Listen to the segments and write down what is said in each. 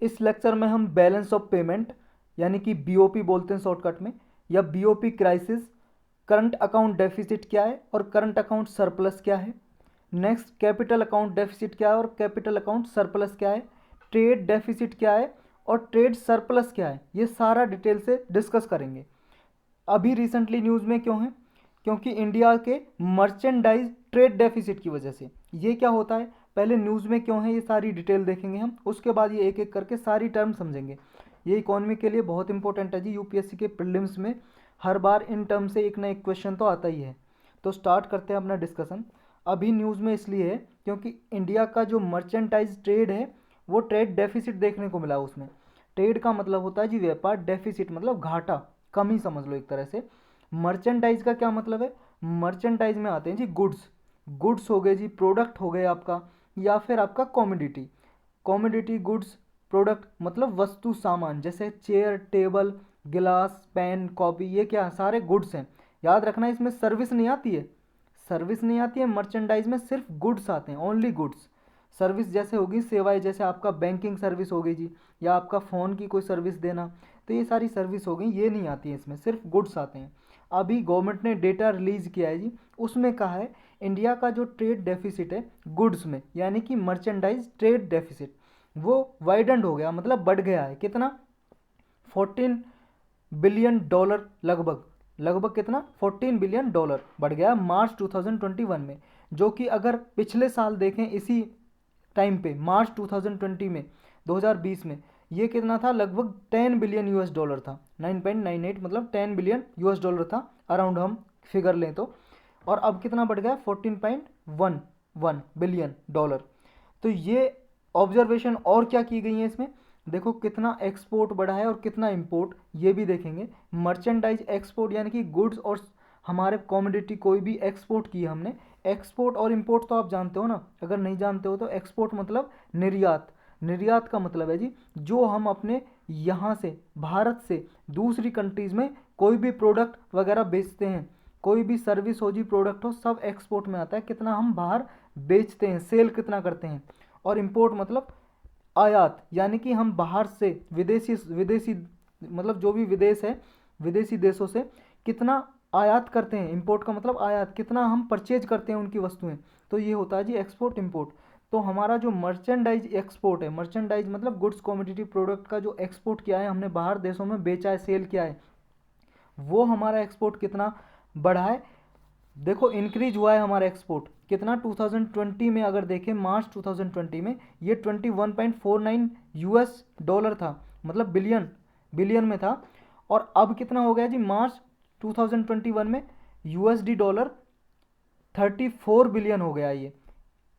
इस लेक्चर में हम बैलेंस ऑफ पेमेंट यानी कि बीओपी बोलते हैं शॉर्टकट में, या BOP crisis, current account deficit क्या है और करंट अकाउंट सरप्लस क्या है, नेक्स्ट कैपिटल अकाउंट डेफिसिट क्या है और कैपिटल अकाउंट सरप्लस क्या है, ट्रेड डेफिसिट क्या है और ट्रेड सरप्लस क्या है, ये सारा डिटेल से डिस्कस करेंगे। अभी रिसेंटली न्यूज़ में क्यों है? क्योंकि इंडिया के मर्चेंडाइज ट्रेड डेफिसिट की वजह से। ये क्या होता है, पहले न्यूज़ में क्यों है ये सारी डिटेल देखेंगे हम, उसके बाद ये एक एक करके सारी टर्म समझेंगे। ये इकोनॉमी के लिए बहुत इंपॉर्टेंट है जी, यूपीएससी के प्रीलिम्स में हर बार इन टर्म से एक ना एक क्वेश्चन तो आता ही है। तो स्टार्ट करते हैं अपना डिस्कशन। अभी न्यूज़ में इसलिए है क्योंकि इंडिया का जो मर्चेंटाइज ट्रेड है वो ट्रेड डेफिसिट देखने को मिला। उसमें ट्रेड का मतलब होता है जी व्यापार, डेफिसिट मतलब घाटा, कमी समझ लो एक तरह से। मर्चेंटाइज का क्या मतलब है? मर्चेंटाइज में आते हैं जी गुड्स, गुड्स हो गए जी, प्रोडक्ट हो गए आपका, या फिर आपका कॉमोडिटी। कॉमोडिटी गुड्स, प्रोडक्ट मतलब वस्तु सामान, जैसे चेयर, टेबल, गिलास, पेन, कॉपी, ये क्या सारे गुड्स हैं। याद रखना इसमें सर्विस नहीं आती है, सर्विस नहीं आती है मर्चेंडाइज में, सिर्फ गुड्स आते हैं, ओनली गुड्स। सर्विस जैसे होगी सेवाएं, जैसे आपका बैंकिंग सर्विस हो गई जी, या आपका फ़ोन की कोई सर्विस देना, तो ये सारी सर्विस हो गई, ये नहीं आती है इसमें, सिर्फ गुड्स आते हैं। अभी गवर्नमेंट ने डेटा रिलीज़ किया है जी, उसमें कहा है इंडिया का जो ट्रेड डेफिसिट है गुड्स में, यानी कि मर्चेंडाइज ट्रेड डेफिसिट, वो वाइडेंड हो गया, मतलब बढ़ गया है। कितना? 14 बिलियन डॉलर लगभग, लगभग कितना? 14 बिलियन डॉलर बढ़ गया मार्च 2021 में। जो कि अगर पिछले साल देखें इसी टाइम पे, मार्च 2020 में, 2020 में, ये कितना था? लगभग 10 बिलियन US डॉलर था, 9.98, मतलब 10 बिलियन US डॉलर था अराउंड, हम फिगर लें तो। और अब कितना बढ़ गया? 14.11 बिलियन डॉलर। तो ये ऑब्जर्वेशन और क्या की गई है इसमें, देखो कितना एक्सपोर्ट बढ़ा है और कितना इंपोर्ट, ये भी देखेंगे। मर्चेंडाइज एक्सपोर्ट यानी कि गुड्स और हमारे कॉमोडिटी कोई भी एक्सपोर्ट की है हमने। एक्सपोर्ट और इंपोर्ट तो आप जानते हो ना, अगर नहीं जानते हो तो एक्सपोर्ट मतलब निर्यात। निर्यात का मतलब है जी जो हम अपने यहाँ से, भारत से दूसरी कंट्रीज़ में कोई भी प्रोडक्ट वगैरह बेचते हैं, कोई भी सर्विस हो जी, प्रोडक्ट हो, सब एक्सपोर्ट में आता है। कितना हम बाहर बेचते हैं, सेल कितना करते हैं। और इंपोर्ट मतलब आयात, यानी कि हम बाहर से विदेशी विदेशी मतलब जो भी विदेश है, विदेशी देशों से कितना आयात करते हैं। इंपोर्ट का मतलब आयात, कितना हम परचेज करते हैं उनकी वस्तुएं, तो ये होता है जी एक्सपोर्ट इंपोर्ट। तो हमारा जो मर्चेंडाइज एक्सपोर्ट है, मर्चेंडाइज मतलब गुड्स कॉमोडिटी प्रोडक्ट का जो एक्सपोर्ट किया है हमने, बाहर देशों में बेचा है, सेल किया है, वो हमारा एक्सपोर्ट कितना बढ़ा है। देखो इंक्रीज हुआ है हमारा एक्सपोर्ट कितना, 2020 में अगर देखें, मार्च 2020 में ये 21.49 US डॉलर था, मतलब बिलियन, बिलियन में था। और अब कितना हो गया जी मार्च 2021 में, USD डॉलर 34 बिलियन हो गया। ये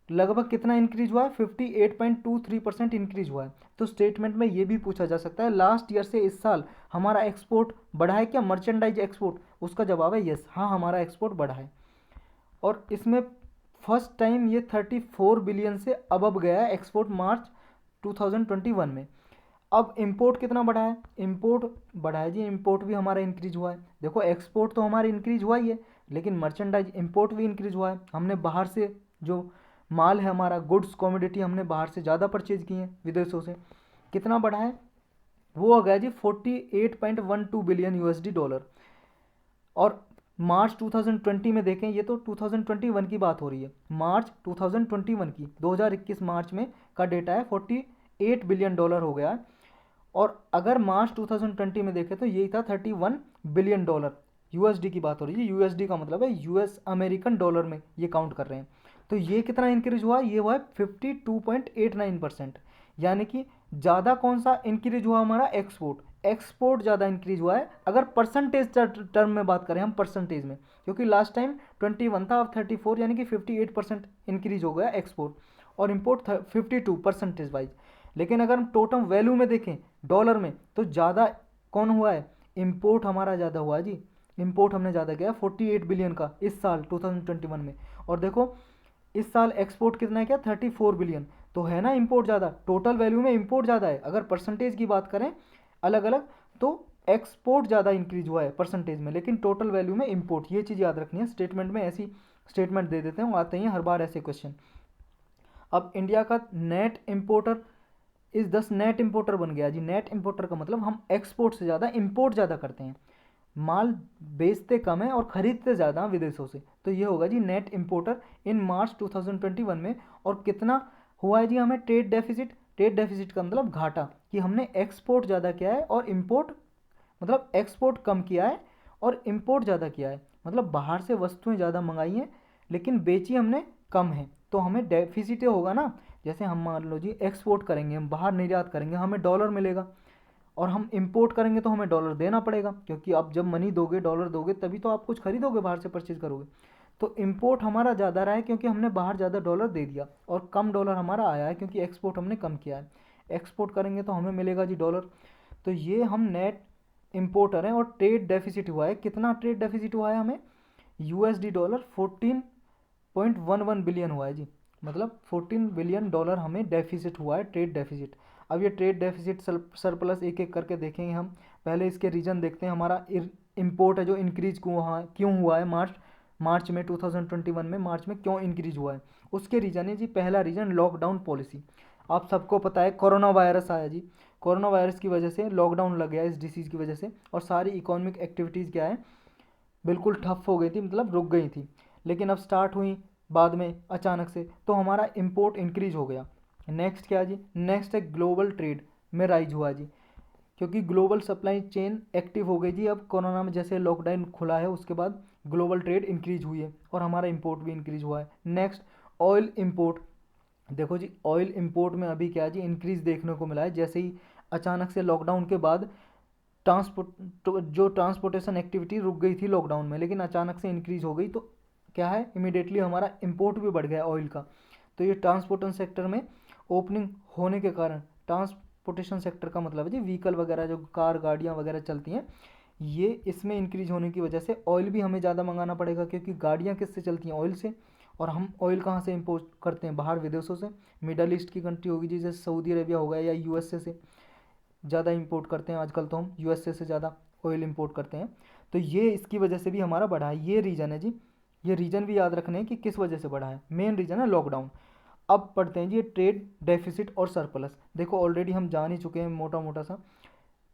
लगभग कितना इंक्रीज हुआ है? 58.23% इंक्रीज हुआ है। तो स्टेटमेंट में ये भी पूछा जा सकता है लास्ट ईयर से इस साल हमारा एक्सपोर्ट बढ़ा है क्या, मर्चेंडाइज एक्सपोर्ट? उसका जवाब है यस, हाँ हमारा एक्सपोर्ट बढ़ा है। और इसमें फर्स्ट टाइम ये 34 बिलियन से अबव गया है एक्सपोर्ट मार्च 2021 में। अब इंपोर्ट कितना बढ़ा है? इंपोर्ट बढ़ा है जी, इंपोर्ट भी हमारा इंक्रीज हुआ है। देखो एक्सपोर्ट तो हमारा इंक्रीज हुआ ही है, लेकिन मर्चेंडाइज इंपोर्ट भी इंक्रीज हुआ है। हमने बाहर से जो माल है हमारा, गुड्स कॉमोडिटी, हमने बाहर से ज़्यादा परचेज किए हैं विदेशों से। कितना बढ़ा है? वो हो गया जी 48.12 बिलियन USD डॉलर। और मार्च 2020 में देखें, ये तो 2021 की बात हो रही है, मार्च 2021 की, 2021 मार्च में का डेटा है, 48 बिलियन डॉलर हो गया है। और अगर मार्च 2020 में देखें तो यही था 31 बिलियन डॉलर। यूएसडी की बात हो रही है, यूएसडी का मतलब है यूएस अमेरिकन डॉलर में ये काउंट कर रहे हैं। तो ये कितना इंक्रीज हुआ? ये हुआ है 52.89%। यानी कि ज़्यादा कौन सा इंक्रीज हुआ? हमारा एक्सपोर्ट, एक्सपोर्ट ज़्यादा इंक्रीज हुआ है। अगर परसेंटेज टर्म में बात करें हम, परसेंटेज में, क्योंकि लास्ट टाइम 21 था, अब 34, यानी कि 58% इंक्रीज हो गया एक्सपोर्ट, और इम्पोर्ट 52 परसेंटेज वाइज। लेकिन अगर हम टोटल वैल्यू में देखें डॉलर में, तो ज़्यादा कौन हुआ है? इम्पोर्ट हमारा ज़्यादा हुआ है जी, इम्पोर्ट हमने ज़्यादा किया 48 बिलियन का इस साल 2021 में। और देखो इस साल एक्सपोर्ट कितना है क्या? 34 बिलियन। तो है ना इम्पोर्ट ज़्यादा, टोटल वैल्यू में इम्पोर्ट ज़्यादा है। अगर परसेंटेज की बात करें अलग अलग, तो एक्सपोर्ट ज़्यादा इंक्रीज हुआ है परसेंटेज में, लेकिन टोटल वैल्यू में इम्पोर्ट। ये चीज़ याद रखनी है, स्टेटमेंट में ऐसी स्टेटमेंट दे देते हैं, आते हैं हर बार ऐसे क्वेश्चन। अब इंडिया का नेट इम्पोर्टर इस 10 नेट इंपोर्टर बन गया जी। नेट इंपोर्टर का मतलब हम एक्सपोर्ट से ज़्यादा इंपोर्ट ज़्यादा करते हैं, माल बेचते कम है और खरीदते ज़्यादा विदेशों से, तो ये होगा जी नेट इंपोर्टर इन मार्च 2021 में। और कितना हुआ है जी हमें ट्रेड डेफिसिट? ट्रेड डेफिसिट का मतलब घाटा, कि हमने एक्सपोर्ट ज़्यादा किया है और इंपोर्ट, मतलब एक्सपोर्ट कम किया है और इंपोर्ट ज़्यादा किया है, मतलब बाहर से वस्तुएं ज़्यादा मंगाई हैं लेकिन बेची हमने कम है, तो हमें डेफिसिट होगा ना। जैसे हम मान लो जी एक्सपोर्ट करेंगे, हम बाहर निर्यात करेंगे, हमें डॉलर मिलेगा, और हम इंपोर्ट करेंगे तो हमें डॉलर देना पड़ेगा, क्योंकि आप जब मनी दोगे, डॉलर दोगे, तभी तो आप कुछ खरीदोगे, बाहर से परचेज करोगे। तो इंपोर्ट हमारा ज़्यादा रहा है क्योंकि हमने बाहर ज़्यादा डॉलर दे दिया, और कम डॉलर हमारा आया है क्योंकि एक्सपोर्ट हमने कम किया है। एक्सपोर्ट करेंगे तो हमें मिलेगा जी डॉलर। तो ये हम नेट इंपोर्टर हैं। और ट्रेड डेफिसिट हुआ है, कितना ट्रेड डेफिसिट हुआ है हमें? यूएसडी डॉलर 14.11 बिलियन हुआ है जी, मतलब 14 बिलियन डॉलर हमें डेफिसिट हुआ है, ट्रेड डेफिसिट। अब ये ट्रेड डेफिसिट सरप्लस एक एक करके देखेंगे हम। पहले इसके रीजन देखते हैं। हमारा इंपोर्ट है जो इंक्रीज क्यों हुआ है मार्च में 2021 में, मार्च में क्यों इंक्रीज हुआ है, उसके रीजन है जी। पहला रीजन लॉकडाउन पॉलिसी। आप सबको पता है कोरोना वायरस आया जी, कोरोना वायरस की वजह से लॉकडाउन लग गया इस डिसीज़ की वजह से, और सारी इकोनॉमिक एक्टिविटीज़ क्या है, बिल्कुल ठप हो गई थी, मतलब रुक गई थी। लेकिन अब स्टार्ट हुई बाद में अचानक से, तो हमारा इंपोर्ट इंक्रीज हो गया। नेक्स्ट क्या जी? नेक्स्ट है ग्लोबल ट्रेड में राइज हुआ जी, क्योंकि ग्लोबल सप्लाई चेन एक्टिव हो गई जी। अब कोरोना में जैसे लॉकडाउन खुला है उसके बाद ग्लोबल ट्रेड इंक्रीज हुई है और हमारा इंपोर्ट भी इंक्रीज हुआ है। Next oil import. देखो जी ऑयल इंपोर्ट में अभी क्या जी इंक्रीज देखने को मिला है, जैसे ही अचानक से लॉकडाउन के बाद ट्रांसपोर्टेशन एक्टिविटी रुक गई थी लॉकडाउन में, लेकिन अचानक से इंक्रीज हो गई, तो क्या है इमिडिएटली हमारा इंपोर्ट भी बढ़ गया ऑयल का। तो ये ट्रांसपोर्टेशन सेक्टर में ओपनिंग होने के कारण, ट्रांसपोर्टेशन सेक्टर का मतलब है जी व्हीकल वगैरह जो कार गाड़ियाँ वगैरह चलती हैं, ये इसमें इंक्रीज होने की वजह से ऑयल भी हमें ज़्यादा मंगाना पड़ेगा, क्योंकि गाड़ियाँ किससे चलती हैं? ऑयल से। और हम ऑयल कहाँ से इम्पोर्ट करते हैं? बाहर विदेशों से। मिडल ईस्ट की कंट्री होगी जैसे सऊदी अरेबिया हो गया या यूएसए से ज़्यादा इंपोर्ट करते हैं आजकल, तो हम यूएसए से ज़्यादा ऑयल इंपोर्ट करते हैं। तो ये इसकी वजह से भी हमारा बढ़ा है, ये रीज़न है जी। ये रीज़न भी याद रखने हैं कि किस वजह से बढ़ा है। मेन रीज़न है लॉकडाउन। अब पढ़ते हैं जी ट्रेड डेफिसिट और सरप्लस। देखो ऑलरेडी हम जान ही चुके हैं मोटा मोटा सा।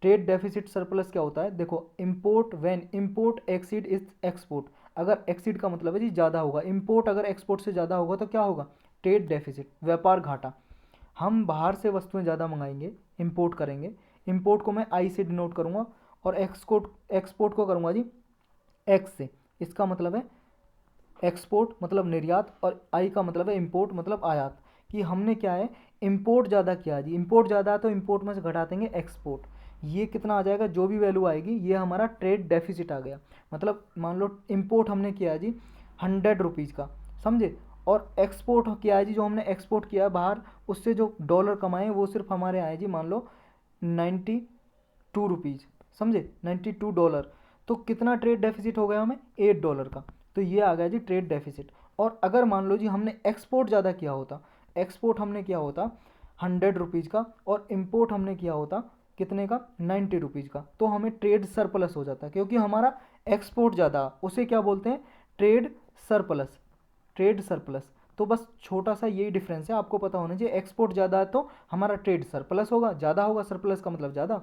ट्रेड डेफिसिट सरप्लस क्या होता है? देखो import when import exceed is export. अगर एक्सीड का मतलब है जी ज़्यादा होगा, इंपोर्ट अगर एक्सपोर्ट से ज़्यादा होगा तो क्या होगा? ट्रेड डेफिसिट, व्यापार घाटा। हम बाहर से वस्तुएं ज़्यादा मंगाएंगे, इंपोर्ट करेंगे। इंपोर्ट को मैं आई से डिनोट करूँगा और एक्सपोर्ट को करूँगा जी एक्स से। इसका मतलब है एक्सपोर्ट मतलब निर्यात, और आई का मतलब है इंपोर्ट मतलब आयात। कि हमने क्या है इंपोर्ट ज़्यादा किया जी, इंपोर्ट ज़्यादा है तो इंपोर्ट में से घटा देंगे एक्सपोर्ट। ये कितना आ जाएगा? जो भी वैल्यू आएगी ये हमारा ट्रेड डेफिसिट आ गया। मतलब मान लो इंपोर्ट हमने किया है जी 100 रुपीज़ का, समझे, और एक्सपोर्ट किया है जी, जो हमने एक्सपोर्ट किया है बाहर, उससे जो डॉलर कमाए वो सिर्फ हमारे आए जी मान लो 92 रुपीज़, समझे, $92। तो कितना ट्रेड डेफिसिट हो गया हमें? $8 का। तो ये आ गया जी ट्रेड डेफिसिट। और अगर मान लो जी हमने एक्सपोर्ट ज़्यादा किया होता, एक्सपोर्ट हमने किया होता 100 रुपीज़ का और इंपोर्ट हमने किया होता कितने का? 90 रुपीज़ का, तो हमें ट्रेड सरप्लस हो जाता, क्योंकि हमारा एक्सपोर्ट ज़्यादा, उसे क्या बोलते हैं? Trade surplus. Trade surplus. तो बस छोटा सा यही डिफरेंस है, आपको पता होना चाहिए। एक्सपोर्ट ज़्यादा है तो हमारा ट्रेड सरप्लस होगा, ज़्यादा होगा, सरप्लस का मतलब ज़्यादा।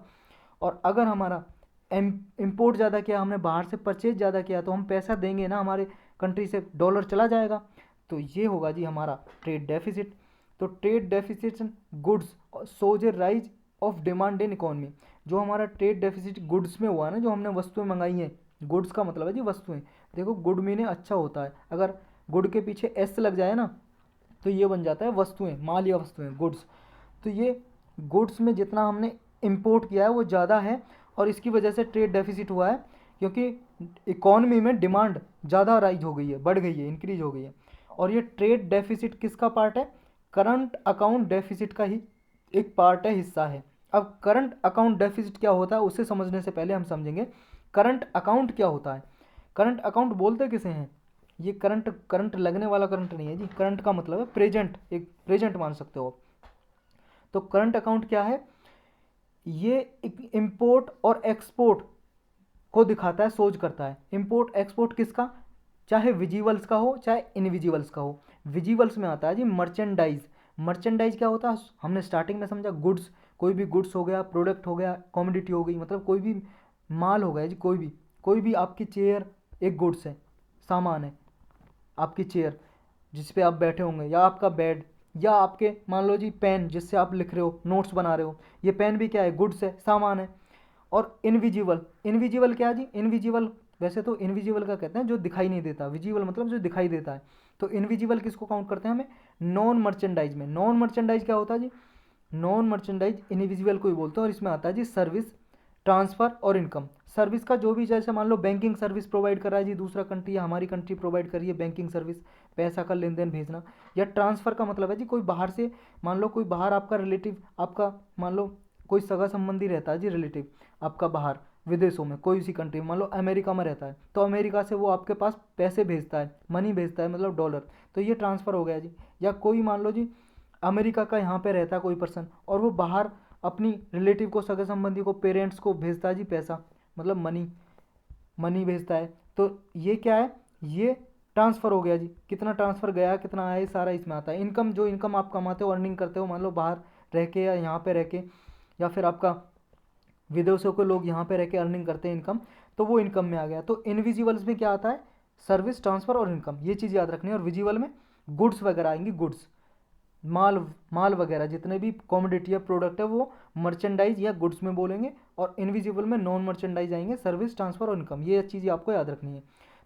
और अगर हमारा इंपोर्ट ज़्यादा किया, हमने बाहर से परचेज ज़्यादा किया, तो हम पैसा देंगे ना हमारे कंट्री से, डॉलर चला जाएगा, तो ये होगा जी हमारा ट्रेड डेफिसिट। तो trade deficit goods shows A rise of demand in economy. जो हमारा ट्रेड डेफिसिट गुड्स में हुआ है ना, जो हमने वस्तुएं मंगाई हैं, गुड्स का मतलब है जी वस्तुएं। देखो गुड मीनिंग अच्छा होता है, अगर गुड के पीछे एस लग जाए ना तो ये बन जाता है वस्तुएं, माल या वस्तुएं, गुड्स। तो ये गुड्स में जितना हमने इंपोर्ट किया है वो ज़्यादा है, और इसकी वजह से ट्रेड डेफिसिट हुआ है, क्योंकि इकॉनमी में डिमांड ज़्यादा राइज हो गई है, बढ़ गई है, इंक्रीज हो गई है। और ये ट्रेड डेफिसिट किसका पार्ट है? करंट अकाउंट डेफिसिट का ही एक पार्ट है, हिस्सा है। अब करंट अकाउंट डेफिसिट क्या होता है उसे समझने से पहले हम समझेंगे करंट अकाउंट क्या होता है। करंट अकाउंट बोलते किसे हैं? ये करंट करंट लगने वाला करंट नहीं है जी, करंट का मतलब है प्रेजेंट, एक प्रेजेंट मान सकते हो आप। तो करंट अकाउंट क्या है? ये इंपोर्ट और एक्सपोर्ट को दिखाता है, सोच करता है। इंपोर्ट एक्सपोर्ट किसका? चाहे विजिबल्स का हो चाहे इनविजिबल्स का हो। विजिबल्स में आता है जी मर्चेंडाइज। मर्चेंडाइज क्या होता है, हमने स्टार्टिंग में समझा, गुड्स, कोई भी गुड्स हो गया, प्रोडक्ट हो गया, कॉमोडिटी हो गई, मतलब कोई भी माल हो गया जी, कोई भी आपकी चेयर एक गुड्स है, सामान है, आपकी चेयर जिस पे आप बैठे होंगे, या आपका बेड, या आपके मान लो जी पेन जिससे आप लिख रहे हो, नोट्स बना रहे हो, ये पेन भी क्या है, गुड्स है, सामान है। और इनविजिबल, इनविजिबल क्या है जी, इनविजिबल वैसे तो इनविजिबल का कहते हैं जो दिखाई नहीं देता, विजिबल मतलब जो दिखाई देता है। तो इनविजिबल किसको काउंट करते हैं हमें, नॉन मर्चेंडाइज में। नॉन मर्चेंडाइज क्या होता है जी, नॉन मर्चेंडाइज इनविजिबल को ही बोलते हैं, और इसमें आता है जी सर्विस, ट्रांसफ़र और इनकम। सर्विस का जो भी, जैसे मान लो बैंकिंग सर्विस प्रोवाइड कर रहा है जी दूसरा कंट्री, या हमारी कंट्री प्रोवाइड कर रही है बैंकिंग सर्विस, पैसा का लेन देन भेजना। या ट्रांसफ़र का मतलब है जी कोई बाहर से, मान लो कोई बाहर आपका रिलेटिव, आपका मान लो कोई सगा संबंधी रहता है जी रिलेटिव आपका बाहर विदेशों में, कोई सी कंट्री, मान लो अमेरिका में रहता है, तो अमेरिका से वो आपके पास पैसे भेजता है, मनी भेजता है, मतलब डॉलर, तो ये ट्रांसफ़र हो गया जी। या कोई मान लो जी अमेरिका का यहाँ पे रहता है कोई पर्सन, और वो बाहर अपनी रिलेटिव को, सगे संबंधी को, पेरेंट्स को भेजता है जी पैसा, मतलब मनी, मनी भेजता है। तो ये क्या है, ये ट्रांसफ़र हो गया जी। कितना ट्रांसफ़र गया, कितना आया, ये सारा इसमें आता है। इनकम, जो इनकम आप कमाते हो, अर्निंग करते हो, मान लो बाहर रह के या यहाँ पे रह के, या फिर आपका विदेशों के लोग यहाँ पे रह के अर्निंग करते हैं इनकम, तो वो इनकम में आ गया। तो इनविजिबल्स में क्या आता है, सर्विस, ट्रांसफ़र और इनकम, ये चीज़ याद रखनी है। और विजिबल में गुड्स वगैरह आएंगी, गुड्स, माल, माल वगैरह जितने भी कॉमोडिटी या प्रोडक्ट है वो मर्चेंडाइज या गुड्स में बोलेंगे। और इनविजिबल में नॉन मर्चेंडाइज आएंगे, सर्विस, ट्रांसफ़र और इनकम, ये चीज़ आपको याद रखनी है।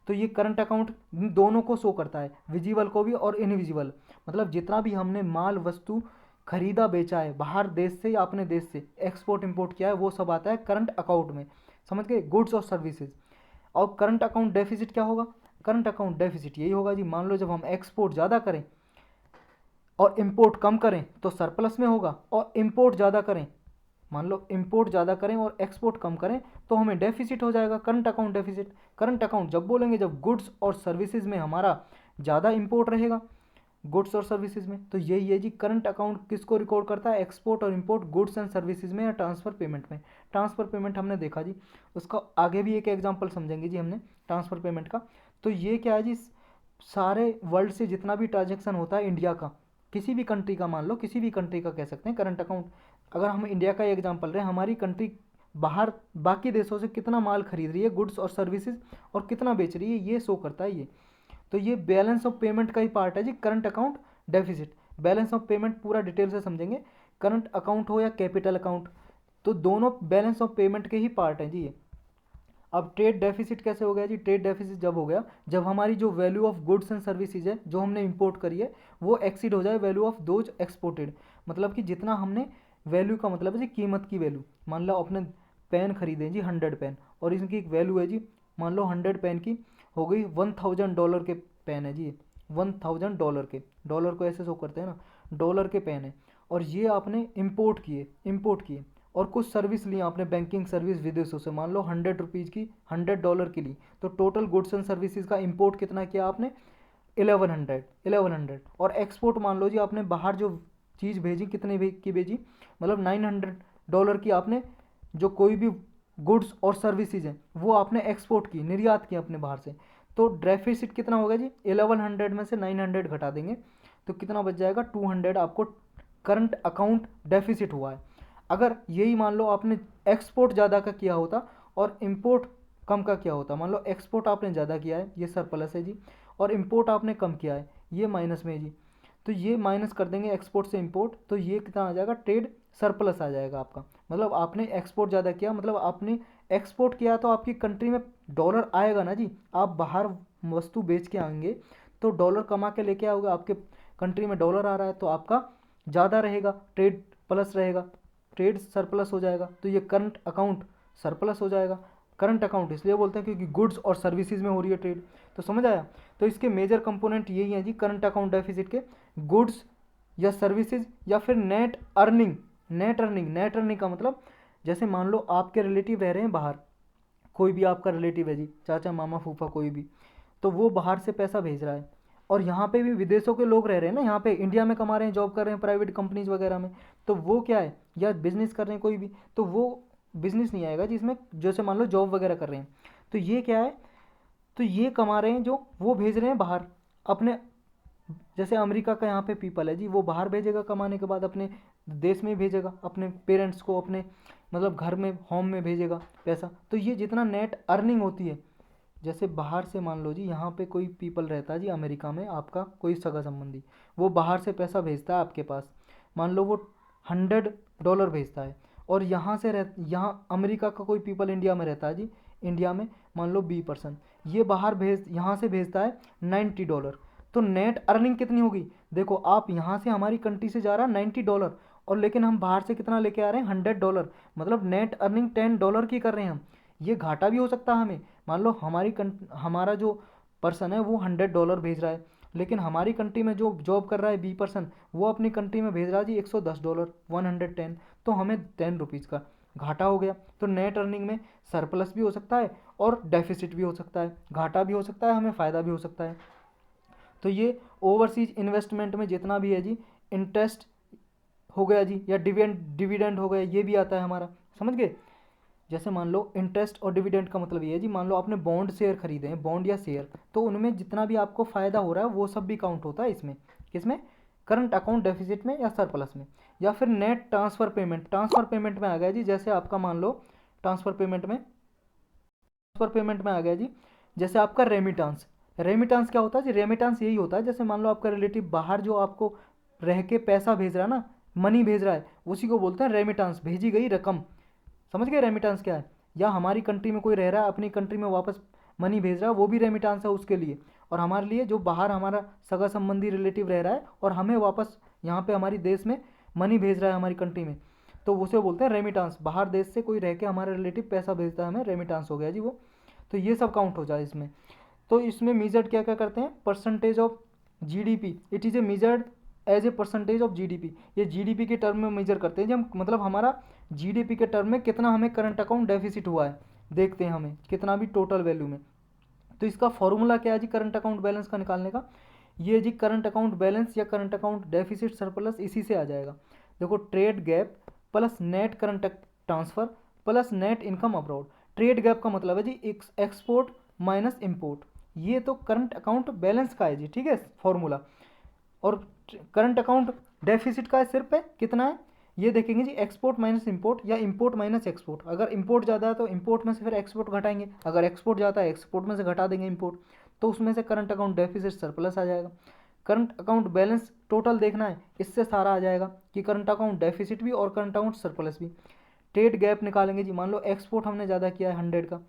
तो ये करंट अकाउंट दोनों को शो करता है, विजिबल को भी और इनविजिबल, मतलब जितना भी हमने माल वस्तु खरीदा बेचा है बाहर देश से या अपने देश से, एक्सपोर्ट इंपोर्ट किया है, वो सब आता है करंट अकाउंट में, समझ गए, गुड्स और सर्विसेज। और करंट अकाउंट डेफिसिट क्या होगा, करंट अकाउंट डेफिसिट यही होगा जी, मान लो जब हम एक्सपोर्ट ज़्यादा करें और इंपोर्ट कम करें तो सरप्लस में होगा, और इंपोर्ट ज़्यादा करें, मान लो इंपोर्ट ज़्यादा करें और एक्सपोर्ट कम करें तो हमें डेफिसिट हो जाएगा, current account deficit. Current account जब बोलेंगे जब गुड्स और सर्विसेज में हमारा ज़्यादा इंपोर्ट रहेगा, गुड्स और सर्विसेज में। तो यही है जी, करंट अकाउंट किसको रिकॉर्ड करता है, एक्सपोर्ट और इंपोर्ट, गुड्स एंड सर्विसेज में या ट्रांसफ़र पेमेंट में। ट्रांसफ़र पेमेंट हमने देखा जी, उसका आगे भी एक एग्जांपल समझेंगे जी हमने ट्रांसफ़र पेमेंट का। तो ये क्या है जी, सारे वर्ल्ड से जितना भी ट्रांजेक्शन होता है इंडिया का, किसी भी कंट्री का, मान लो किसी भी कंट्री का कह सकते हैं करंट अकाउंट। अगर हम इंडिया का एग्जांपल रहे, हमारी कंट्री बाहर बाकी देशों से कितना माल खरीद रही है, गुड्स और सर्विसेज, और कितना बेच रही है, ये शो करता है ये। तो ये बैलेंस ऑफ पेमेंट का ही पार्ट है जी, current account deficit. Balance of payment पूरा डिटेल से समझेंगे, करंट अकाउंट हो या कैपिटल अकाउंट, तो दोनों बैलेंस ऑफ पेमेंट के ही पार्ट हैं जी ये। अब ट्रेड डेफिसिट कैसे हो गया जी, ट्रेड डेफिसिट जब हो गया जब हमारी जो value of goods and services है जो हमने इंपोर्ट करी है वो एक्सीड हो जाए वैल्यू ऑफ दोज एक्सपोर्टेड। मतलब कि जितना हमने, वैल्यू का मतलब है जी कीमत की वैल्यू, मान लो अपने पेन खरीदे जी 100 पेन, और इनकी एक वैल्यू है जी, मान लो 100 पेन की हो गई $1000 के पेन है जी, $1000 के, डॉलर को ऐसे शो करते हैं ना, डॉलर के पेन है, और ये आपने इंपोर्ट किए और कुछ सर्विस ली आपने, बैंकिंग सर्विस विदेशों से, मान लो 100 रुपीज़ की, $100 की ली, तो टोटल गुड्स एंड सर्विसेज का इंपोर्ट कितना किया आपने, 1100। और एक्सपोर्ट मान लो जी आपने बाहर जो चीज़ भेजी, कितने की भेजी, मतलब $900 की आपने, जो कोई भी गुड्स और सर्विसेज हैं वो आपने एक्सपोर्ट की, निर्यात की अपने बाहर से। तो डेफिसिट कितना होगा जी, 1100 में से 900 घटा देंगे तो कितना बच जाएगा, 200 आपको करंट अकाउंट डेफिसिट हुआ है। अगर यही मान लो आपने एक्सपोर्ट ज़्यादा का किया होता और इंपोर्ट कम का किया होता, मान लो एक्सपोर्ट आपने ज़्यादा किया है, ये सरप्लस है जी, और इंपोर्ट आपने कम किया है, ये माइनस में है जी, तो ये माइनस कर देंगे एक्सपोर्ट से इंपोर्ट, तो ये कितना आ जाएगा, ट्रेड सरप्लस आ जाएगा आपका। मतलब आपने एक्सपोर्ट ज़्यादा किया, मतलब आपने एक्सपोर्ट किया तो आपकी कंट्री में डॉलर आएगा ना जी, आप बाहर वस्तु बेच के आएंगे तो डॉलर कमा के लेके आओगे, आपके कंट्री में डॉलर आ रहा है तो आपका ज़्यादा रहेगा, ट्रेड प्लस रहेगा, ट्रेड सरप्लस हो जाएगा, तो ये करंट अकाउंट सरप्लस हो जाएगा। करंट अकाउंट इसलिए बोलते हैं क्योंकि गुड्स और सर्विसेज में हो रही है ट्रेड। तो समझ आया, तो इसके मेजर कंपोनेंट यही हैं जी करंट अकाउंट डेफिसिट के, गुड्स या सर्विसेज या फिर नेट अर्निंग। नेट अर्निंग का मतलब, जैसे मान लो आपके रिलेटिव रह रहे हैं बाहर, कोई भी आपका रिलेटिव है जी, चाचा मामा फूफा कोई भी, तो वो बाहर से पैसा भेज रहा है, और यहाँ पे भी विदेशों के लोग रह रहे हैं ना, यहाँ पे इंडिया में कमा रहे हैं, जॉब कर रहे हैं प्राइवेट कंपनीज वगैरह में, तो वो क्या है, या बिजनेस कर रहे हैं कोई भी, तो वो बिजनेस नहीं आएगा जिसमें, जैसे मान लो जॉब वगैरह कर रहे हैं, तो ये क्या है, तो ये कमा रहे हैं जो वो भेज रहे हैं बाहर अपने जैसे अमेरिका का यहाँ पे पीपल है जी, वो बाहर भेजेगा कमाने के बाद, अपने देश में भेजेगा, अपने पेरेंट्स को अपने मतलब घर में होम में भेजेगा पैसा। तो ये जितना नेट अर्निंग होती है, जैसे बाहर से मान लो जी यहाँ पे कोई पीपल रहता है जी अमेरिका में, आपका कोई सगा संबंधी, वो बाहर से पैसा भेजता है आपके पास, मान लो वो $100 भेजता है, और यहाँ अमेरिका का कोई पीपल इंडिया में रहता है जी, इंडिया में मान लो B%, ये बाहर यहाँ से भेजता है $90। तो नेट अर्निंग कितनी होगी, देखो आप यहाँ से हमारी कंट्री से जा रहा है $90, और लेकिन हम बाहर से कितना लेके आ रहे हैं $100, मतलब नेट अर्निंग $10 की कर रहे हैं हम। ये घाटा भी हो सकता है हमें, मान लो हमारा जो पर्सन है वो $100 भेज रहा है, लेकिन हमारी कंट्री में जो जॉब कर रहा है B%, वो अपनी कंट्री में भेज रहा है जी $110, 110, तो हमें ₹10 का घाटा हो गया। तो नेट अर्निंग में सरप्लस भी हो सकता है और डेफिसिट भी हो सकता है, घाटा भी हो सकता है, हमें फ़ायदा भी हो सकता है। तो ये ओवरसीज इन्वेस्टमेंट में जितना भी है जी, इंटरेस्ट हो गया जी, या डिविडेंड हो गया, ये भी आता है हमारा, समझ गए। जैसे मान लो इंटरेस्ट और डिविडेंड का मतलब ये है जी, मान लो आपने बॉन्ड शेयर खरीदे हैं, बॉन्ड या शेयर, तो उनमें जितना भी आपको फ़ायदा हो रहा है वो सब भी काउंट होता है इसमें, किसमें, करंट अकाउंट डेफिसिट में या सरप्लस में। या फिर नेट ट्रांसफ़र पेमेंट में आ गया जी, जैसे आपका मान लो ट्रांसफ़र पेमेंट में आ गया जी, जैसे आपका रेमिटांस क्या होता है जी, रेमिटांस यही होता है, जैसे मान लो आपका रिलेटिव बाहर जो आपको रह के पैसा भेज रहा है ना, मनी भेज रहा है, उसी को बोलते हैं रेमिटांस, भेजी गई रकम, समझ गए रेमिटांस क्या है। या हमारी कंट्री में कोई रह रहा है, अपनी कंट्री में वापस मनी भेज रहा है, वो भी रेमिटांस है उसके लिए। और हमारे लिए जो बाहर हमारा सगा संबंधी रिलेटिव रह रहा है और हमें वापस यहाँ पे हमारी देश में मनी भेज रहा है हमारी कंट्री में, तो उसे बोलते हैं रेमिटांस। बाहर देश से कोई रह के हमारा रिलेटिव पैसा भेजता है हमें, रेमिटांस हो गया जी वो। तो ये सब काउंट हो जाए इसमें। तो इसमें मेजर्ड क्या क्या करते हैं, percentage of GDP, it is a measured as a percentage of GDP. ये जीडीपी के टर्म में मेजर करते हैं, जब मतलब हमारा जीडीपी के टर्म में कितना हमें करंट अकाउंट डेफिसिट हुआ है, देखते हैं हमें कितना भी टोटल वैल्यू में। तो इसका फॉर्मूला क्या है जी करंट अकाउंट बैलेंस का निकालने का, ये जी करंट अकाउंट बैलेंस या करंट अकाउंट डेफिसिट सरप्लस इसी से आ जाएगा। देखो trade gap plus net current transfer plus net income abroad. Trade gap का मतलब है जी एक्सपोर्ट माइनस इम्पोर्ट, ये तो करंट अकाउंट बैलेंस का है जी, ठीक है फॉर्मूला। और करंट अकाउंट डेफिसिट का है सिर्फ है कितना है, ये देखेंगे जी एक्सपोर्ट माइनस इंपोर्ट या इंपोर्ट माइनस एक्सपोर्ट। अगर इंपोर्ट ज़्यादा है तो इंपोर्ट में से फिर एक्सपोर्ट घटाएंगे, अगर एक्सपोर्ट ज़्यादा है एक्सपोर्ट में से घटा देंगे इंपोर्ट, तो उसमें से करंट अकाउंट डेफिसिट सरप्लस आ जाएगा। करंट अकाउंट बैलेंस टोटल देखना है, इससे सारा आ जाएगा कि करंट अकाउंट डेफिसिट भी और करंट अकाउंट सरप्लस भी। ट्रेड गैप निकालेंगे जी, मान लो एक्सपोर्ट हमने ज़्यादा किया है 100 का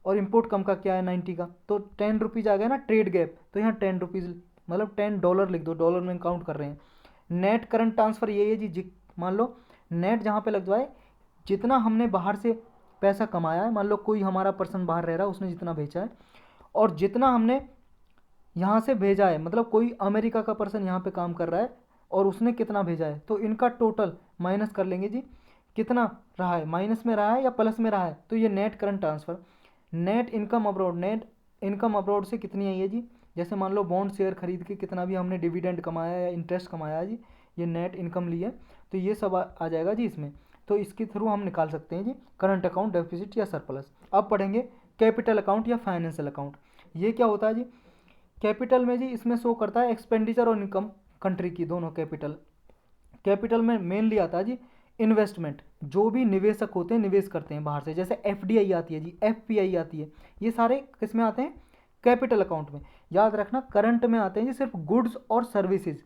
और इंपोर्ट कम का क्या है 90 का, तो ₹10 आ गया ना ट्रेड गैप, तो यहाँ ₹10 मतलब $10 लिख दो, डॉलर में काउंट कर रहे हैं। नेट करंट ट्रांसफ़र यही है जी, मान लो नेट जहाँ पे लग जाए, जितना हमने बाहर से पैसा कमाया है, मान लो कोई हमारा पर्सन बाहर रह रहा है, उसने जितना भेजा है और जितना हमने यहाँ से भेजा है, मतलब कोई अमेरिका का पर्सन यहाँ पे काम कर रहा है और उसने कितना भेजा है, तो इनका टोटल माइनस कर लेंगे जी, कितना रहा है, माइनस में रहा है या प्लस में रहा है, तो ये net current transfer. Net income abroad से कितनी आई है जी, जैसे मान लो बॉन्ड शेयर खरीद के कितना भी हमने डिविडेंड कमाया या इंटरेस्ट कमाया जी, ये नेट इनकम ली है, तो ये सब आ जाएगा जी इसमें। तो इसके थ्रू हम निकाल सकते हैं जी करंट अकाउंट डेफिसिट या सरप्लस। अब पढ़ेंगे कैपिटल अकाउंट या फाइनेंशियल अकाउंट। ये क्या होता है जी, कैपिटल में जी इसमें शो करता है एक्सपेंडिचर और इनकम कंट्री की दोनों। कैपिटल में मेनली आता है जी इन्वेस्टमेंट, जो भी निवेशक होते हैं निवेश करते हैं बाहर से, जैसे एफडीआई आती है जी, एफपीआई आती है, ये सारे किस में आते हैं, कैपिटल अकाउंट में। याद रखना करंट में आते हैं जी सिर्फ गुड्स और सर्विसेज,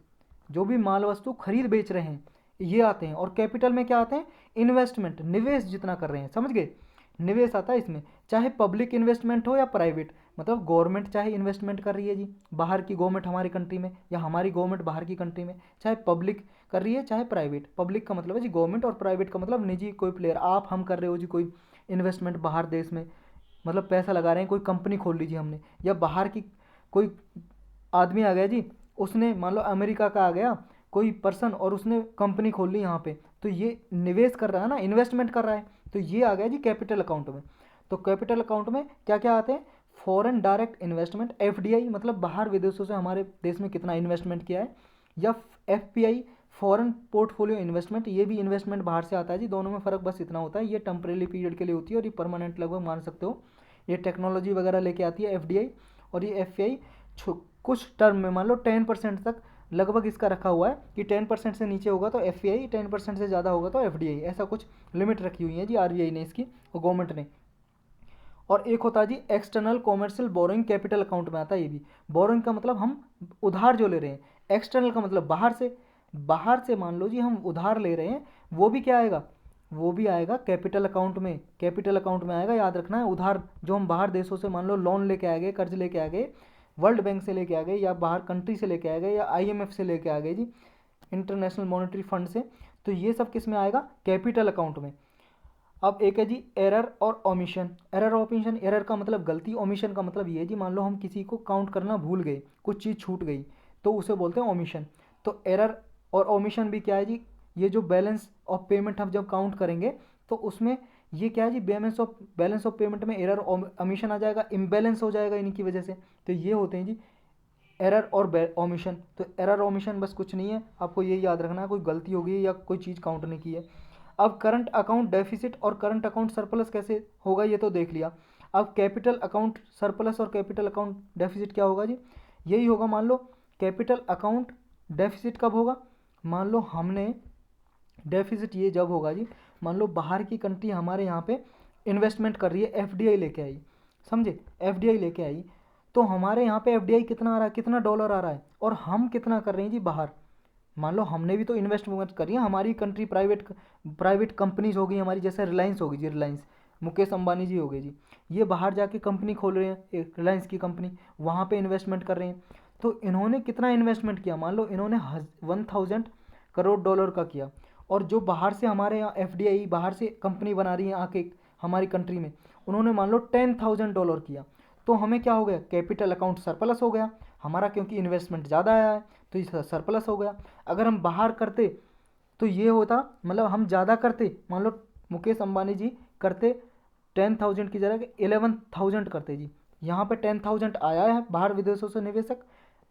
जो भी माल वस्तु खरीद बेच रहे हैं ये आते हैं। और कैपिटल में क्या आते हैं, इन्वेस्टमेंट, निवेश जितना कर रहे हैं, समझ गए, निवेश आता है इसमें, चाहे पब्लिक इन्वेस्टमेंट हो या प्राइवेट, मतलब गवर्नमेंट चाहे इन्वेस्टमेंट कर रही है जी, बाहर की गवर्नमेंट हमारी कंट्री में या हमारी गवर्नमेंट बाहर की कंट्री में, चाहे पब्लिक कर रही है चाहे प्राइवेट। पब्लिक का मतलब है जी गवर्नमेंट और प्राइवेट का मतलब निजी कोई प्लेयर, आप हम कर रहे हो जी कोई इन्वेस्टमेंट बाहर देश में, मतलब पैसा लगा रहे हैं, कोई कंपनी खोल लीजिए हमने, या बाहर की कोई आदमी आ गया जी, उसने मान लो अमेरिका का आ गया कोई पर्सन और उसने कंपनी खोल ली यहाँ पे, तो ये निवेश कर रहा है ना, इन्वेस्टमेंट कर रहा है, तो ये आ गया जी कैपिटल अकाउंट में। तो कैपिटल अकाउंट में क्या क्या आते हैं, फॉरेन डायरेक्ट इन्वेस्टमेंट, एफडीआई मतलब बाहर विदेशों से हमारे देश में कितना इन्वेस्टमेंट किया है, या एफपीआई फॉरेन पोर्टफोलियो इन्वेस्टमेंट, ये भी इन्वेस्टमेंट बाहर से आता है जी। दोनों में फ़र्क बस इतना होता है, ये टेम्परेरी पीरियड के लिए होती है और ये परमानेंट लगभग मान सकते हो, ये टेक्नोलॉजी वगैरह लेके आती है एफडीआई, और ये एफपीआई कुछ टर्म में मान लो 10% तक लगभग इसका रखा हुआ है कि 10% से नीचे होगा तो FPI, 10% से ज़्यादा होगा तो FDI, ऐसा कुछ लिमिट रखी हुई है जी RBI ने इसकी और गवर्नमेंट ने। और एक होता है जी external commercial borrowing, capital account में आता है ये भी। बोरोइंग का मतलब हम उधार जो ले रहे हैं, एक्सटर्नल का मतलब बाहर से मान लो जी हम उधार ले रहे हैं, वो भी क्या आएगा, वो भी आएगा कैपिटल अकाउंट में, कैपिटल अकाउंट में आएगा। याद रखना है, उधार जो हम बाहर देशों से मान लो लोन लेके आ गए, कर्ज लेके आ गए, वर्ल्ड बैंक से लेके आ गए या बाहर कंट्री से लेके आ गए या IMF से लेके आ गए जी, इंटरनेशनल मॉनेटरी फंड से, तो ये सब किस में आएगा, कैपिटल अकाउंट में। अब एक है जी एरर और ओमिशन। एरर और ओमिशन, एरर का मतलब गलती, ओमिशन का मतलब ये है जी मान लो हम किसी को काउंट करना भूल गए, कुछ चीज़ छूट गई, तो उसे बोलते हैं ओमिशन। तो एरर और ओमिशन भी क्या है जी, ये जो बैलेंस ऑफ पेमेंट हम जब काउंट करेंगे तो उसमें ये क्या है जी, बैलेंस ऑफ पेमेंट में एरर और ओमिशन आ जाएगा, इम्बैलेंस हो जाएगा इनकी वजह से। तो ये होते हैं जी एरर और ओमिशन। तो एरर ओमिशन बस कुछ नहीं है, आपको ये याद रखना है, कोई गलती हो गई या कोई चीज़ काउंट नहीं की है। अब करंट अकाउंट डेफिसिट और करंट अकाउंट सरप्लस कैसे होगा ये तो देख लिया। अब कैपिटल अकाउंट सरप्लस और कैपिटल अकाउंट डेफिसिट क्या होगा जी, यही होगा। मान लो कैपिटल अकाउंट डेफिसिट कब होगा, मान लो हमने डेफिसिट ये जब होगा जी, मान लो बाहर की कंट्री हमारे यहाँ पे इन्वेस्टमेंट कर रही है, FDI लेके आई, समझे, FDI लेके आई, तो हमारे यहाँ पे FDI कितना आ रहा है, कितना डॉलर आ रहा है, और हम कितना कर रहे हैं जी बाहर। मान लो हमने भी तो इन्वेस्टमेंट करी है, हमारी कंट्री प्राइवेट कंपनीज होगी हमारी, जैसे रिलायंस होगी जी, रिलायंस मुकेश अंबानी जी हो गए जी, ये बाहर जाके कंपनी खोल रहे हैं, एक रिलायंस की कंपनी, वहाँ पे इन्वेस्टमेंट कर रहे हैं। तो इन्होंने कितना इन्वेस्टमेंट किया, मान लो इन्होंने 1000 करोड़ डॉलर का किया, और जो बाहर से हमारे यहाँ FDI बाहर से कंपनी बना रही है आके हमारी कंट्री में, उन्होंने मान लो $10,000 किया, तो हमें क्या हो गया, कैपिटल अकाउंट सरप्लस हो गया हमारा, क्योंकि इन्वेस्टमेंट ज़्यादा आया है तो ये सरप्लस हो गया। अगर हम बाहर करते तो ये होता, मतलब हम ज़्यादा करते, मान लो मुकेश अंबानी जी करते 10,000 की जगह 11,000 करते जी, यहाँ पे 10,000 आया है बाहर विदेशों से निवेशक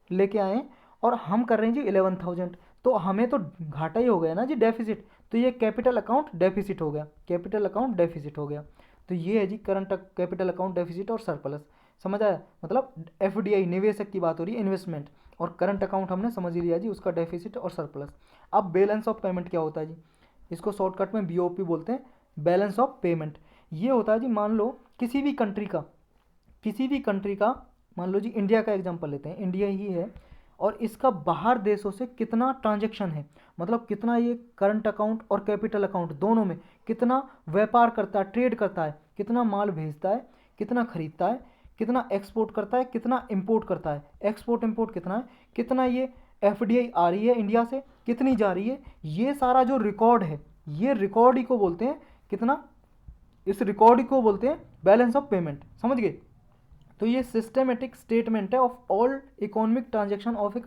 लेके आए हैं, और हम कर रहे हैं जी 11,000, तो हमें तो घाटा ही हो गया ना जी, डेफिसिट। तो ये कैपिटल अकाउंट डेफिसिट हो गया, कैपिटल अकाउंट डेफिसिट हो गया। तो ये है जी करंट कैपिटल अकाउंट डेफिसिट और सरप्लस, समझ आया, मतलब FDI निवेशक की बात हो रही है, इन्वेस्टमेंट, और करंट अकाउंट हमने समझ ही लिया जी, उसका डेफिसिट और सरप्लस। अब बैलेंस ऑफ पेमेंट क्या होता है जी, इसको शॉर्टकट में BOP बोलते हैं, बैलेंस ऑफ पेमेंट। ये होता है जी, मान लो किसी भी कंट्री का मान लो जी इंडिया का एग्जांपल लेते हैं, इंडिया ही है, और इसका बाहर देशों से कितना ट्रांजैक्शन है, मतलब कितना ये करंट अकाउंट और कैपिटल अकाउंट दोनों में कितना व्यापार करता है, ट्रेड करता है, कितना माल भेजता है, कितना खरीदता है, कितना एक्सपोर्ट करता है, कितना इंपोर्ट करता है, एक्सपोर्ट इंपोर्ट कितना है, कितना ये FDI आ रही है इंडिया से, कितनी जा रही है, ये सारा जो रिकॉर्ड है, ये रिकॉर्ड ही को बोलते हैं कितना, इस रिकॉर्ड ही को बोलते हैं बैलेंस ऑफ पेमेंट, समझ गए। तो ये सिस्टमेटिक स्टेटमेंट है of all economic transaction of a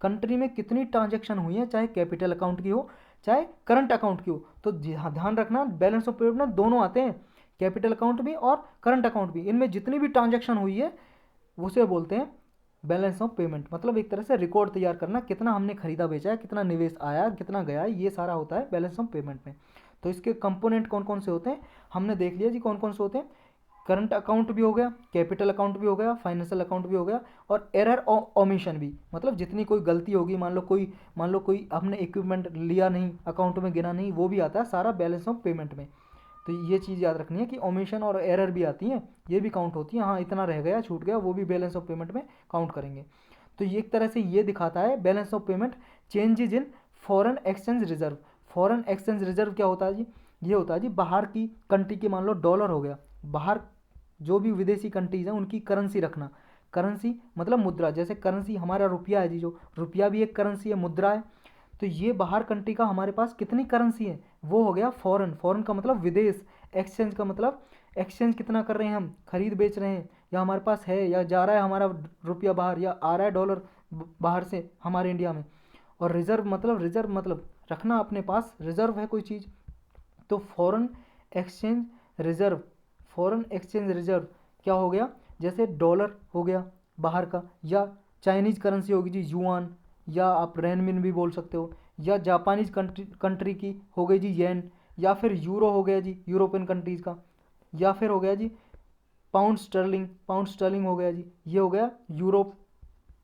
country में कितनी ट्रांजैक्शन हुई है, चाहे कैपिटल अकाउंट की हो चाहे करंट अकाउंट की हो। तो ध्यान रखना, बैलेंस ऑफ पेमेंट दोनों आते हैं, कैपिटल अकाउंट भी और करंट अकाउंट भी, इनमें जितनी भी ट्रांजैक्शन हुई है उसे बोलते हैं बैलेंस ऑफ पेमेंट। मतलब एक तरह से रिकॉर्ड तैयार करना, कितना हमने खरीदा बेचा है, कितना निवेश आया, कितना गया, ये सारा होता है बैलेंस ऑफ पेमेंट में। तो इसके कंपोनेंट कौन कौन से होते हैं हमने देख लिया जी, कौन कौन से होते हैं, करंट अकाउंट भी हो गया, कैपिटल अकाउंट भी हो गया, फाइनेंशियल अकाउंट भी हो गया, और एरर और ओमिशन भी, मतलब जितनी कोई गलती होगी, मान लो कोई हमने इक्विपमेंट लिया नहीं, अकाउंट में गिना नहीं, वो भी आता है सारा बैलेंस ऑफ पेमेंट में। तो ये चीज़ याद रखनी है कि ओमिशन और एरर भी आती हैं, ये भी काउंट होती है, हाँ इतना रह गया छूट गया, वो भी बैलेंस ऑफ पेमेंट में काउंट करेंगे। तो ये एक तरह से ये दिखाता है balance of payment changes in foreign exchange reserve. Foreign exchange reserve क्या होता है जी, ये होता है जी बाहर की कंट्री के, मान लो डॉलर हो गया, बाहर जो भी विदेशी कंट्रीज हैं उनकी करेंसी रखना, करेंसी मतलब मुद्रा, जैसे करेंसी हमारा रुपया है जी, जो रुपया भी एक करेंसी है, मुद्रा है, तो ये बाहर कंट्री का हमारे पास कितनी करेंसी है, वो हो गया फॉरेन। फॉरेन का मतलब विदेश, एक्सचेंज का मतलब एक्सचेंज कितना कर रहे हैं हम, खरीद बेच रहे हैं, या हमारे पास है या जा रहा है हमारा रुपया बाहर, या आ रहा है डॉलर बाहर से हमारे इंडिया में। और रिजर्व मतलब रखना अपने पास, रिजर्व है कोई चीज़, तो foreign exchange reserve, foreign exchange reserve क्या हो गया, जैसे डॉलर हो गया बाहर का, या चाइनीज़ करेंसी होगी जी युआन, या आप रेनमिन भी बोल सकते हो, या जापानीज कंट्री की हो गई जी येन, या फिर यूरो हो गया जी यूरोपियन कंट्रीज़ का, या फिर हो गया जी पाउंड स्टर्लिंग हो गया जी, ये हो गया यूरोप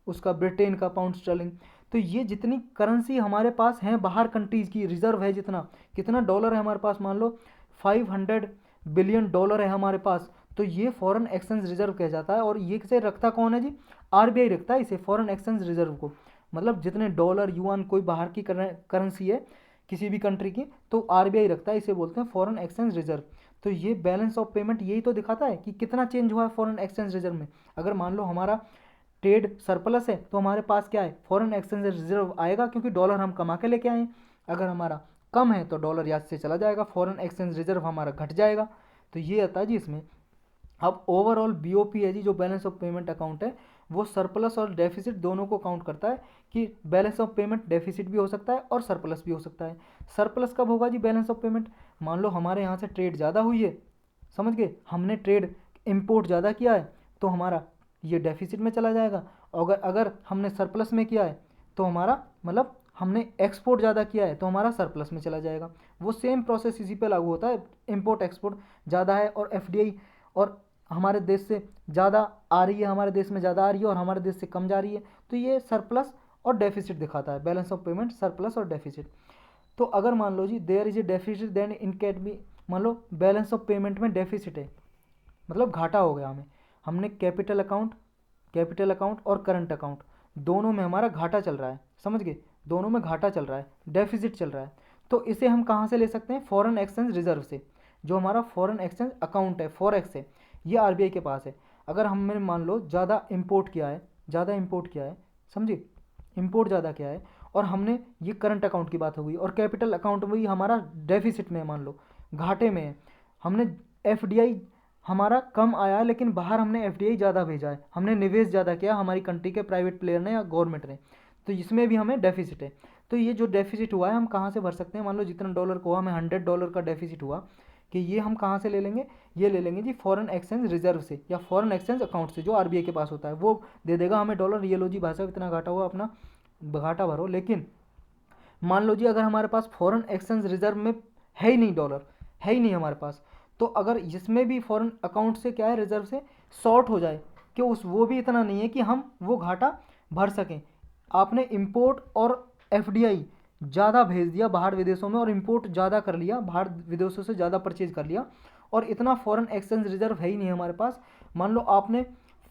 उसका ब्रिटेन का पाउंड स्टर्लिंग। तो ये जितनी करेंसी हमारे पास हैं बाहर कंट्रीज़ की, रिजर्व है जितना, कितना डॉलर है हमारे पास, मान लो 500 बिलियन डॉलर है हमारे पास, तो ये फॉरेन एक्सचेंज रिजर्व कह जाता है। और ये किसे रखता कौन है जी? आरबीआई रखता है इसे, फॉरेन एक्सचेंज रिजर्व को। मतलब जितने डॉलर युआन कोई बाहर की करेंसी है किसी भी कंट्री की, तो आरबीआई रखता है, इसे बोलते हैं फॉरेन एक्सचेंज रिजर्व। तो ये बैलेंस ऑफ पेमेंट यही तो दिखाता है कि कितना चेंज हुआ है फॉरेन एक्सचेंज रिजर्व में। अगर मान लो हमारा ट्रेड सरप्लस है तो हमारे पास क्या है? फॉरेन एक्सचेंज रिजर्व आएगा, क्योंकि डॉलर हम कमा के लेके आए हैं। अगर हमारा कम है तो डॉलर यहाँ से चला जाएगा, फॉरेन एक्सचेंज रिजर्व हमारा घट जाएगा। तो ये आता है जी इसमें। अब ओवरऑल बीओपी है जी, जो बैलेंस ऑफ पेमेंट अकाउंट है, वो सरप्लस और डेफिसिट दोनों को काउंट करता है कि बैलेंस ऑफ पेमेंट डेफिसिट भी हो सकता है और सरप्लस भी हो सकता है। सरप्लस कब होगा जी बैलेंस ऑफ पेमेंट? मान लो हमारे यहाँ से ट्रेड ज़्यादा हुई है, समझ गए, हमने ट्रेड इम्पोर्ट ज़्यादा किया है तो हमारा ये डेफिसिट में चला जाएगा। अगर अगर हमने सरप्लस में किया है तो हमारा मतलब हमने एक्सपोर्ट ज़्यादा किया है तो हमारा सरप्लस में चला जाएगा। वो सेम प्रोसेस इसी पे लागू होता है। इम्पोर्ट एक्सपोर्ट ज़्यादा है और एफडीआई और हमारे देश से ज़्यादा आ रही है, हमारे देश में ज़्यादा आ रही है और हमारे देश से कम जा रही है, तो ये सरप्लस और डेफिसिट दिखाता है, बैलेंस ऑफ पेमेंट सरप्लस और डेफिसिट। तो अगर मान लो जी there is a deficit then in cat B, मान लो बैलेंस ऑफ पेमेंट में डेफिसिट है, मतलब घाटा हो गया हमें, हमने कैपिटल अकाउंट और करंट अकाउंट दोनों में हमारा घाटा चल रहा है, समझ गए, दोनों में घाटा चल रहा है, डेफिसिट चल रहा है। तो इसे हम कहाँ से ले सकते हैं? फॉरेन एक्सचेंज रिजर्व से। जो हमारा फॉरेन एक्सचेंज अकाउंट है, फॉरेक्स है, ये आरबीआई के पास है। अगर हमने मान लो ज़्यादा इंपोर्ट किया है, समझे, इंपोर्ट ज़्यादा किया है, और हमने, ये करंट अकाउंट की बात हो गई, और कैपिटल अकाउंट भी हमारा डेफिसिट में है, मान लो घाटे में है, हमने एफडीआई हमारा कम आया लेकिन बाहर हमने एफडीआई ज़्यादा भेजा है, हमने निवेश ज़्यादा किया हमारी कंट्री के प्राइवेट प्लेयर ने या गवर्नमेंट ने, तो इसमें भी हमें डेफिसिट है। तो ये जो डेफिसिट हुआ है हम कहाँ से भर सकते हैं? मान लो जितना डॉलर को हुआ, हमें $100 का डेफिसिट हुआ, कि ये हम कहाँ से ले लेंगे? ये ले लेंगे जी फॉरेन एक्सचेंज रिजर्व से या फॉरेन एक्सचेंज अकाउंट से, जो आरबीआई के पास होता है, वो दे देगा हमें डॉलर, ये लो जी भाई साहब इतना घाटा हुआ, अपना घाटा भरो। लेकिन मान लो जी अगर हमारे पास फॉरेन एक्सचेंज रिजर्व में है ही नहीं, डॉलर है ही नहीं हमारे पास, तो अगर इसमें भी फॉरेन अकाउंट से क्या है, रिजर्व से शॉर्ट हो जाए, कि उस वो भी इतना नहीं है कि हम वो घाटा भर सकें, आपने इंपोर्ट और एफडीआई ज़्यादा भेज दिया बाहर विदेशों में और इंपोर्ट ज़्यादा कर लिया, बाहर विदेशों से ज़्यादा परचेज कर लिया, और इतना फॉरेन एक्सचेंज रिजर्व है ही नहीं हमारे पास। मान लो आपने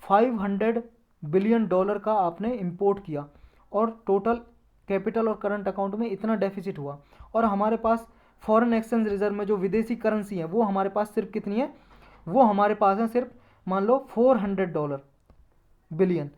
500 बिलियन डॉलर का आपने इंपोर्ट किया और टोटल कैपिटल और करंट अकाउंट में इतना डेफिसिट हुआ, और हमारे पास फॉरेन एक्सचेंज रिजर्व में जो विदेशी करेंसी है वो हमारे पास सिर्फ कितनी है? वो हमारे पास है सिर्फ मान लो $400 बिलियन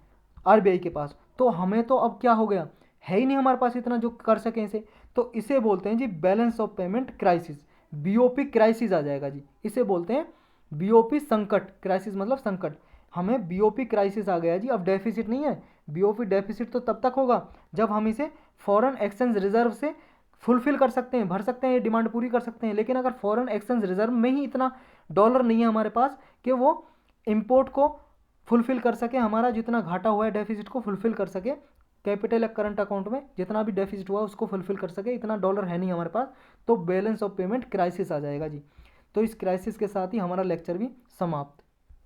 आरबीआई के पास। तो हमें तो अब क्या हो गया, है ही नहीं हमारे पास इतना जो कर सकें इसे। तो इसे बोलते हैं जी balance of payment crisis, BOP crisis आ जाएगा जी, इसे बोलते हैं बीओपी संकट। क्राइसिस मतलब संकट, हमें बीओपी क्राइसिस आ गया जी। अब डेफिसिट नहीं है, बीओपी डेफिसिट तो तब तक होगा जब हम इसे फॉरेन एक्सचेंज रिजर्व से फुलफिल कर सकते हैं, भर सकते हैं, ये डिमांड पूरी कर सकते हैं। लेकिन अगर फॉरेन एक्सचेंज रिजर्व में ही इतना डॉलर नहीं है हमारे पास कि वो इम्पोर्ट को फुलफिल कर सके, हमारा जितना घाटा हुआ है डेफिसिट को फुलफिल कर सके, कैपिटल या करंट अकाउंट में जितना भी डेफिसिट हुआ उसको फुलफिल कर सके, इतना डॉलर है नहीं हमारे पास, तो बैलेंस ऑफ पेमेंट क्राइसिस आ जाएगा जी। तो इस क्राइसिस के साथ ही हमारा लेक्चर भी समाप्त।